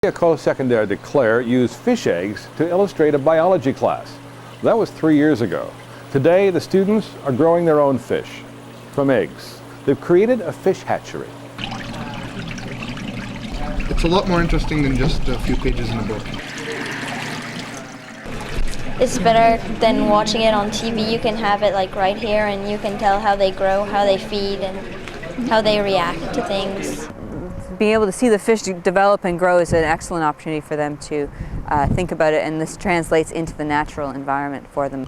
Ecole Secondaire de Claire used fish eggs to illustrate a biology class. That was 3 years ago. Today, the students are growing their own fish from eggs. They've created a fish hatchery. It's a lot more interesting than just a few pages in a book. It's better than watching it on TV. You can have it like right here and you can tell how they grow, how they feed, and how they react to things. Being able to see the fish develop and grow is an excellent opportunity for them to think about it, and this translates into the natural environment for them.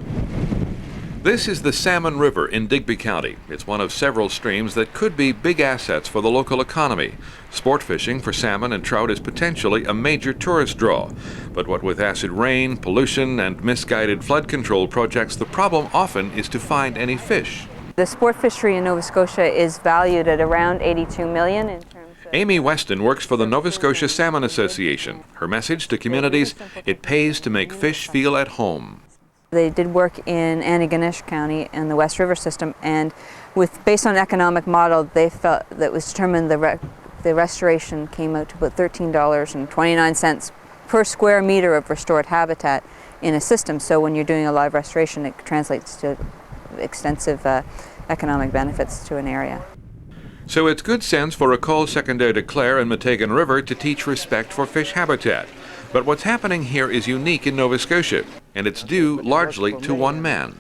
This is the Salmon River in Digby County. It's one of several streams that could be big assets for the local economy. Sport fishing for salmon and trout is potentially a major tourist draw. But what with acid rain, pollution, and misguided flood control projects, the problem often is to find any fish. The sport fishery in Nova Scotia is valued at around $82 million in terms of... Amy Weston works for the Nova Scotia Salmon Association. Her message to communities: it pays to make fish feel at home. They did work in Antigonish County in the West River system, and based on an economic model, they felt that was determined the restoration came out to about $13.29 per square meter of restored habitat in a system. So when you're doing a live restoration, it translates to extensive economic benefits to an area. So it's good sense for Ecole Secondaire de Claire and Meteghan River to teach respect for fish habitat. But what's happening here is unique in Nova Scotia, and it's due largely to one man.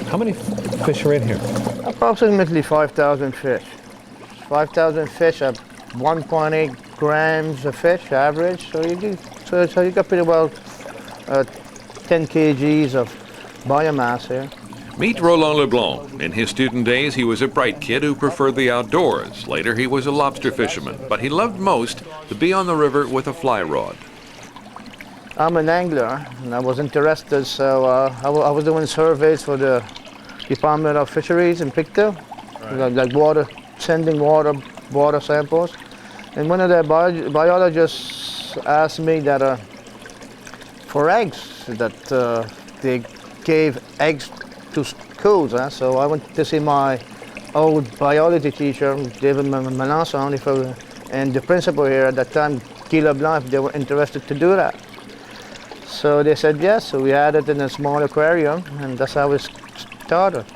How many fish are in here? Approximately 5,000 fish. 5,000 fish at 1.8 grams of fish average. So you got pretty well 10 kgs of biomass here. Meet Roland Leblanc. In his student days, he was a bright kid who preferred the outdoors. Later, he was a lobster fisherman, but he loved most to be on the river with a fly rod. I'm an angler, and I was interested, so I was doing surveys for the Department of Fisheries in Pictou, like sending water samples. And one of the biologists asked me that for eggs, that they gave eggs to schools. So I went to see my old biology teacher, David Melanson, and the principal here at that time, Guy Leblanc, if they were interested to do that. So they said yes, so we had it in a small aquarium, and that's how it started.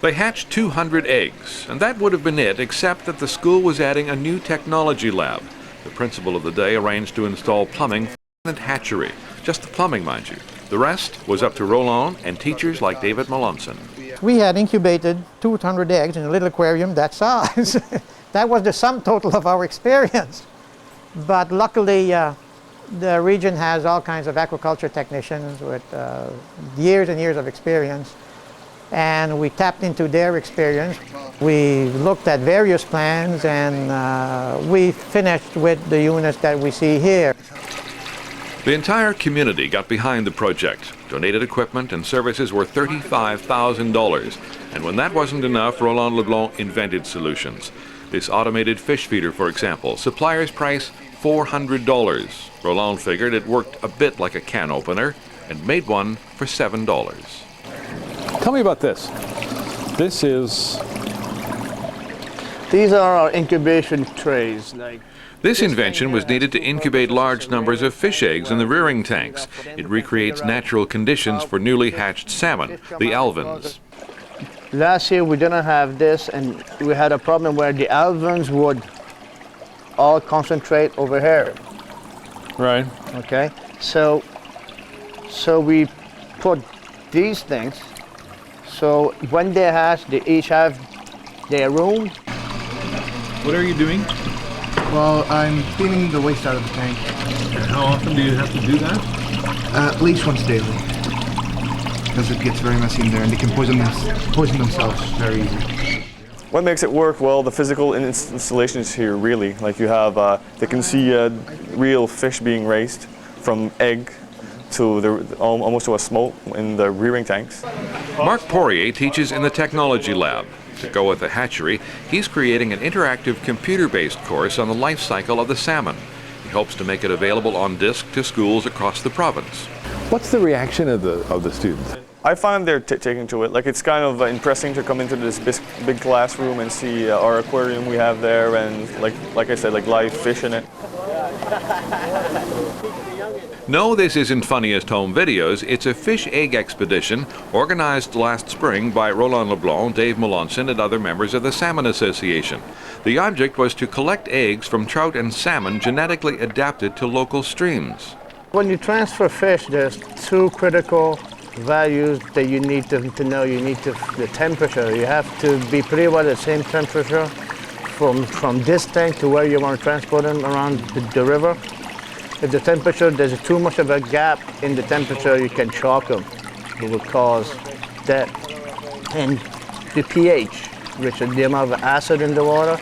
They hatched 200 eggs, and that would have been it, except that the school was adding a new technology lab. The principal of the day arranged to install plumbing and hatchery. Just the plumbing, mind you. The rest was up to Roland and teachers like David Melanson. We had incubated 200 eggs in a little aquarium that size. That was the sum total of our experience. But luckily, the region has all kinds of aquaculture technicians with years and years of experience, and we tapped into their experience. We looked at various plans, and we finished with the units that we see here. The entire community got behind the project. Donated equipment and services were $35,000. And when that wasn't enough, Roland Leblanc invented solutions. This automated fish feeder, for example, supplier's price $400. Roland figured it worked a bit like a can opener and made one for $7. Tell me about this. These are our incubation trays. This invention was needed to incubate large numbers of fish eggs in the rearing tanks. It recreates natural conditions for newly hatched salmon, the alevins. Last year we didn't have this, and we had a problem where the alevins would all concentrate over here. Right. Okay, so we put these things, so when they hatch, they each have their room. What are you doing? Well, I'm cleaning the waste out of the tank. And how often do you have to do that? At least once daily, because it gets very messy in there, and they can poison themselves very easily. What makes it work? Well, the physical installations here, really. Like you have, they can see real fish being raised from egg to almost to a smolt in the rearing tanks. Mark Poirier teaches in the technology lab. To go with the hatchery, he's creating an interactive computer-based course on the life cycle of the salmon. He hopes to make it available on disc to schools across the province. What's the reaction of the students? I find they're taking to it. Like it's kind of impressive to come into this big classroom and see our aquarium we have there, and like I said, like live fish in it. No, this isn't Funniest Home Videos. It's a fish egg expedition organized last spring by Roland LeBlanc, Dave Melanson, and other members of the Salmon Association. The object was to collect eggs from trout and salmon genetically adapted to local streams. When you transfer fish, there's two critical values that you need to know. You need the temperature. You have to be pretty well at the same temperature from this tank to where you want to transport them around the river. If the temperature, there's too much of a gap in the temperature, you can choke them. It will cause death. And the pH, which is the amount of acid in the water.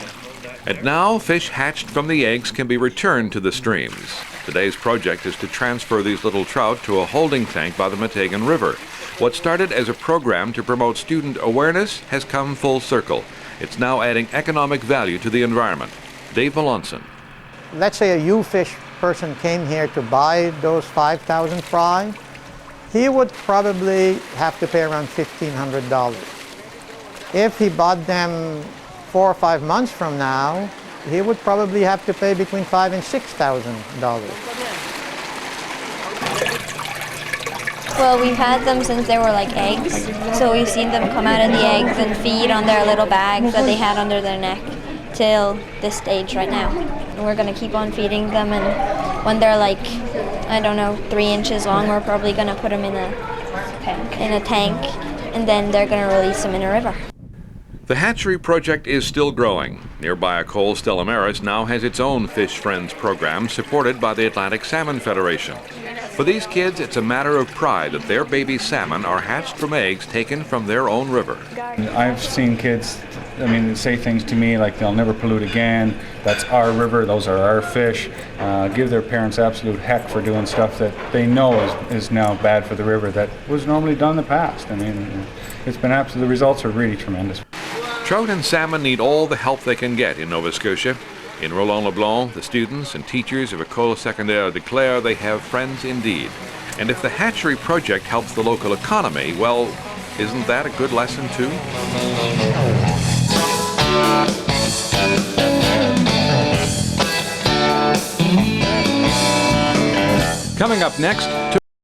And now, fish hatched from the eggs can be returned to the streams. Today's project is to transfer these little trout to a holding tank by the Meteghan River. What started as a program to promote student awareness has come full circle. It's now adding economic value to the environment. Dave Melanson. Let's say a U-fish person came here to buy those 5,000 fry, he would probably have to pay around $1,500. If he bought them 4 or 5 months from now, he would probably have to pay between $5,000 and $6,000. Well, we've had them since they were like eggs, so we've seen them come out of the eggs and feed on their little bags that they had under their neck till this stage right now. And we're going to keep on feeding them, and when they're like, I don't know, 3 inches long, we're probably going to put them in a tank, and then they're going to release them in a river. The hatchery project is still growing. Nearby Ecole Stella Maris now has its own Fish Friends program supported by the Atlantic Salmon Federation. For these kids, it's a matter of pride that their baby salmon are hatched from eggs taken from their own river. I've seen kids, say things to me like they'll never pollute again, that's our river, those are our fish, give their parents absolute heck for doing stuff that they know is now bad for the river that was normally done in the past. It's been the results are really tremendous. Trout and salmon need all the help they can get in Nova Scotia. In Roland LeBlanc, the students and teachers of Ecole Secondaire de Claire, they have friends indeed. And if the hatchery project helps the local economy, well, isn't that a good lesson too? Coming up next,